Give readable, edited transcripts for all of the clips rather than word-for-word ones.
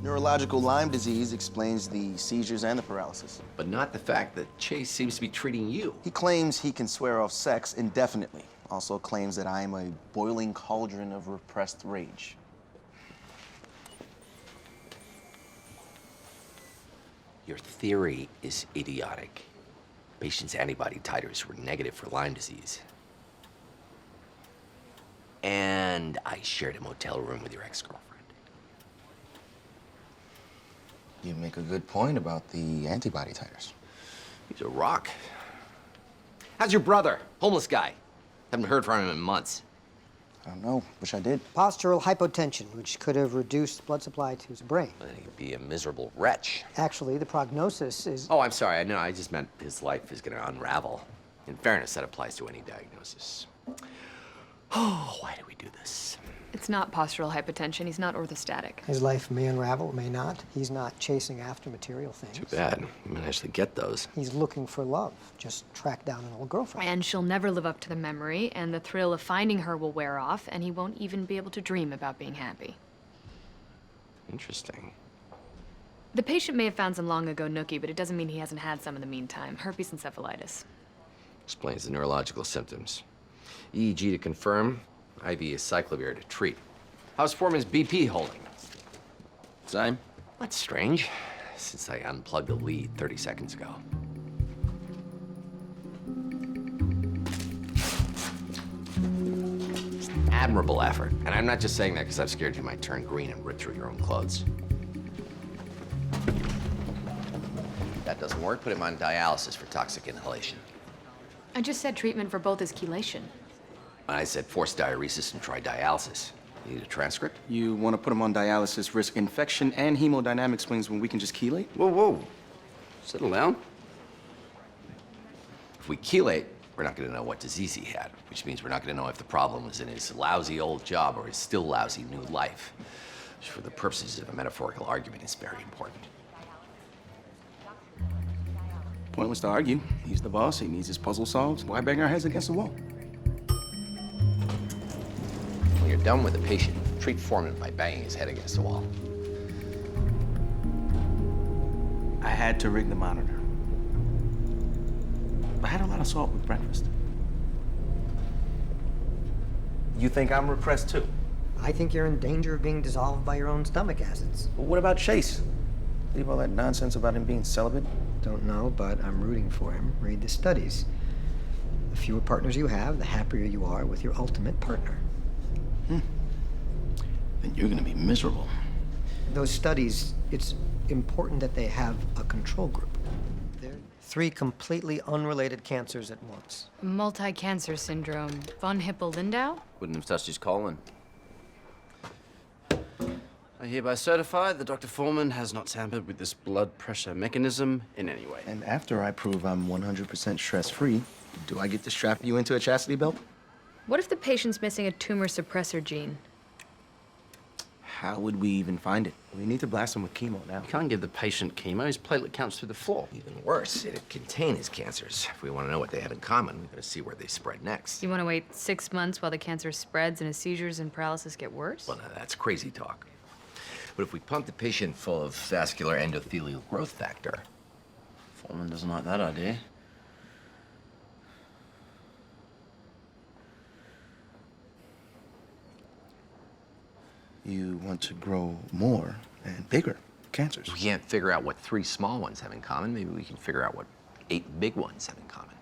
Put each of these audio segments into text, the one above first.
Neurological Lyme disease explains the seizures and the paralysis. But not the fact that Chase seems to be treating you. He claims he can swear off sex indefinitely. Also claims that I am a boiling cauldron of repressed rage. Your theory is idiotic. Patient's antibody titers were negative for Lyme disease. And I shared a motel room with your ex-girlfriend. You make a good point about the antibody titers. He's a rock. How's your brother? Homeless guy. Haven't heard from him in months. I don't know. Wish I did. Postural hypotension, which could have reduced blood supply to his brain. Well, then he'd be a miserable wretch. Actually, the prognosis is... Oh, I'm sorry. I just meant his life is going to unravel. In fairness, that applies to any diagnosis. Oh, why do we do this? It's not postural hypotension. He's not orthostatic. His life may unravel, may not. He's not chasing after material things. Too bad. I might actually get those. He's looking for love. Just track down an old girlfriend. And she'll never live up to the memory, and the thrill of finding her will wear off, and he won't even be able to dream about being happy. Interesting. The patient may have found some long ago nookie, but it doesn't mean he hasn't had some in the meantime. Herpes encephalitis. Explains the neurological symptoms. EEG to confirm, IV is cyclovir to treat. How's Foreman's BP holding? Same. That's strange, since I unplugged the lead 30 seconds ago. Admirable effort. And I'm not just saying that because I'm scared you might turn green and rip through your own clothes. If that doesn't work, put him on dialysis for toxic inhalation. I just said treatment for both is chelation. I said forced diuresis and try dialysis. You need a transcript? You want to put him on dialysis, risk infection and hemodynamic swings when we can just chelate? Whoa, whoa. Settle down. If we chelate, we're not going to know what disease he had, which means we're not going to know if the problem was in his lousy old job or his still lousy new life, which for the purposes of a metaphorical argument is very important. Pointless to argue. He's the boss. He needs his puzzle solved. Why bang our heads against the wall? When you're done with the patient, treat Foreman by banging his head against the wall. I had to rig the monitor. I had a lot of salt with breakfast. You think I'm repressed too? I think you're in danger of being dissolved by your own stomach acids. Well, what about Chase? Leave all that nonsense about him being celibate? Don't know, but I'm rooting for him. Read the studies. The fewer partners you have, the happier you are with your ultimate partner. Then you're gonna be miserable. Those studies, it's important that they have a control group. They're 3 completely unrelated cancers at once. Multi-cancer syndrome. Von Hippel-Lindau? Wouldn't have touched his colon. I hereby certify that Dr. Foreman has not tampered with this blood pressure mechanism in any way. And after I prove I'm 100% stress-free, do I get to strap you into a chastity belt? What if the patient's missing a tumor suppressor gene? How would we even find it? We need to blast him with chemo now. You can't give the patient chemo. His platelet counts through the floor. Even worse, it'd contain his cancers. If we want to know what they have in common, we've got to see where they spread next. You want to wait 6 months while the cancer spreads and his seizures and paralysis get worse? Well, now, that's crazy talk. But if we pump the patient full of vascular endothelial growth factor... Foreman doesn't like that idea. You want to grow more and bigger cancers. We can't figure out what 3 small ones have in common. Maybe we can figure out what 8 big ones have in common.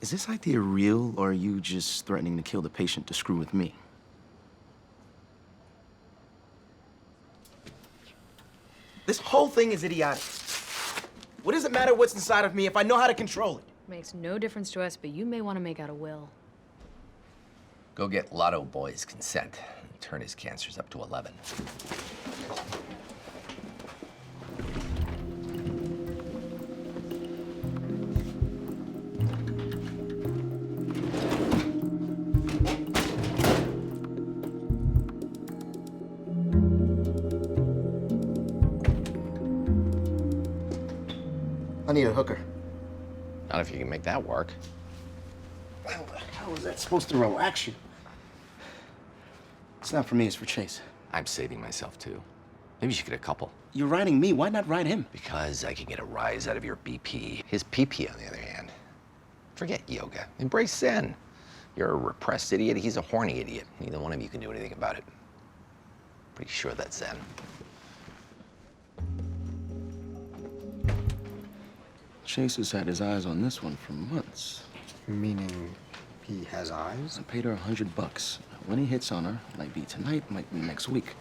Is this idea real, or are you just threatening to kill the patient to screw with me? This whole thing is idiotic. What does it matter what's inside of me if I know how to control it? Makes no difference to us, but you may want to make out a will. Go get Lotto Boy's consent and turn his cancers up to 11. I need a hooker. Not if you can make that work. How the hell is that supposed to relax you? It's not for me, it's for Chase. I'm saving myself too. Maybe you should get a couple. You're riding me, why not ride him? Because I can get a rise out of your BP. His PP, on the other hand. Forget yoga. Embrace Zen. You're a repressed idiot, he's a horny idiot. Neither one of you can do anything about it. Pretty sure that's Zen. Chase has had his eyes on this one for months. Meaning he has eyes? I paid her $100. When he hits on her, might be tonight, might be next week,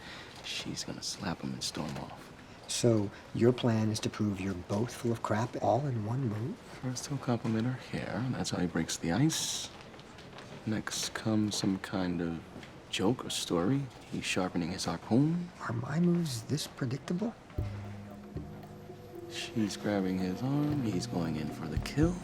she's gonna slap him and storm off. So your plan is to prove you're both full of crap all in one move? First he'll compliment her hair, that's how he breaks the ice. Next comes some kind of joke or story. He's sharpening his harpoon. Are my moves this predictable? She's grabbing his arm, he's going in for the kill.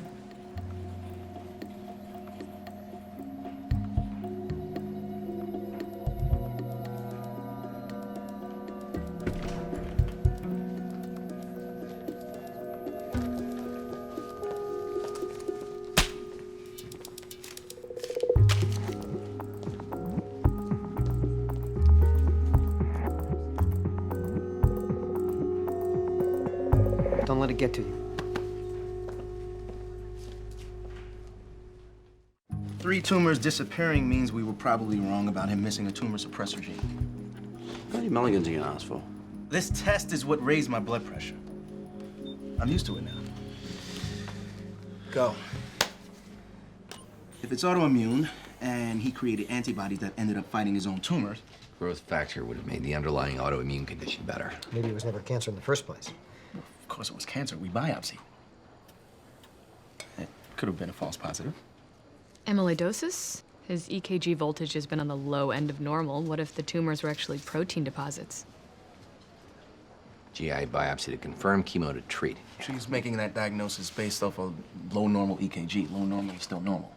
Don't let it get to you. 3 tumors disappearing means we were probably wrong about him missing a tumor suppressor gene. How many mulligans are you gonna ask for? This test is what raised my blood pressure. I'm used to it now. Go. If it's autoimmune, and he created antibodies that ended up fighting his own tumors, Growth factor would have made the underlying autoimmune condition better. Maybe it was never cancer in the first place. of course it was cancer. We biopsied. It could have been a false positive. Amyloidosis? His EKG voltage has been on the low end of normal. What if the tumors were actually protein deposits? GI biopsy to confirm, chemo to treat. She's making that diagnosis based off of low normal EKG. Low normal is still normal.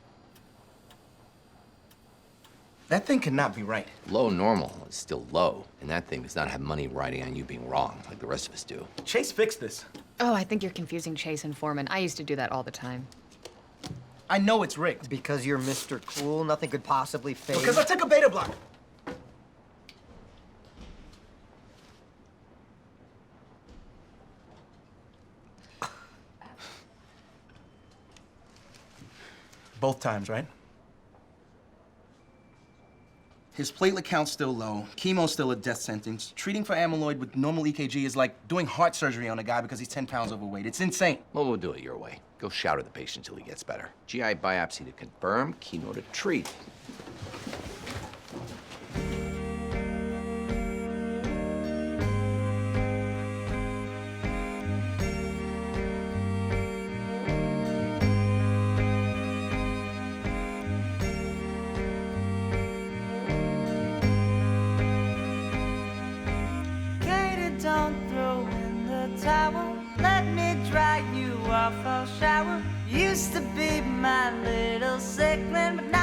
That thing cannot be right. Low normal is still low, and that thing does not have money riding on you being wrong like the rest of us do. Chase fixed this. Oh, I think you're confusing Chase and Foreman. I used to do that all the time. I know it's rigged. Because you're Mr. Cool, nothing could possibly fail. Because I took a beta blocker. Both times, right? His platelet count's still low. Chemo's still a death sentence. Treating for amyloid with normal EKG is like doing heart surgery on a guy because he's 10 pounds overweight. It's insane. Well, we'll do it your way. Go shout at the patient till he gets better. GI biopsy to confirm, chemo to treat. Don't throw in the towel. Let me dry you off. I'll shower. Used to be my little sickling, but now